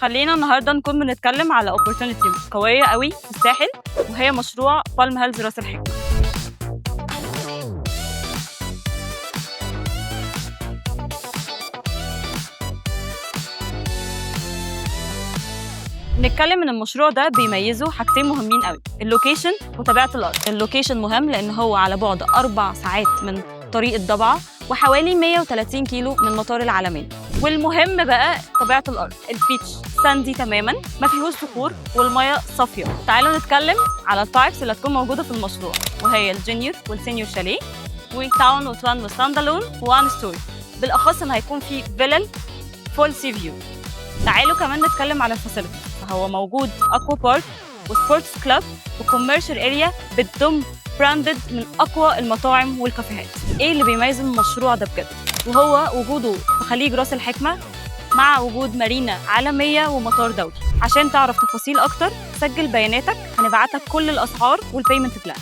خلينا النهارده نكون بنتكلم على opportunity قوية قوي في الساحل، وهي مشروع بالم هيلز راس الحكمة. نتكلم ان المشروع ده بيميزه حاجتين مهمين قوي، اللوكيشن وطبيعة الأرض. اللوكيشن مهم لأن هو على بعد 4 ساعات من طريق الضبعة وحوالي 130 كيلو من مطار العلمين. والمهم بقى طبيعة الأرض، البيتش ساندي تماماً، ما فيهوش صخور والمية صافية. تعالوا نتكلم على التايبس اللي هتكون موجودة في المشروع، وهي الجونيور والسينيور شاليه وتاون وتوان وستاندالون وان ستوري، بالأخص إن هيكون في فيلل فول سي فيو. تعالوا كمان نتكلم على الفاسيلتي، فهو موجود اكوا بارك وسبورتس كلاب وكوميرشال اريا بتضم براندد من اقوى المطاعم والكافيهات. ايه اللي بيميز المشروع ده بجد؟ وهو وجوده في خليج راس الحكمة مع وجود مارينا عالمية ومطار دولي. عشان تعرف تفاصيل اكتر سجل بياناتك، هنبعتك كل الاسعار والبيمنت بلان.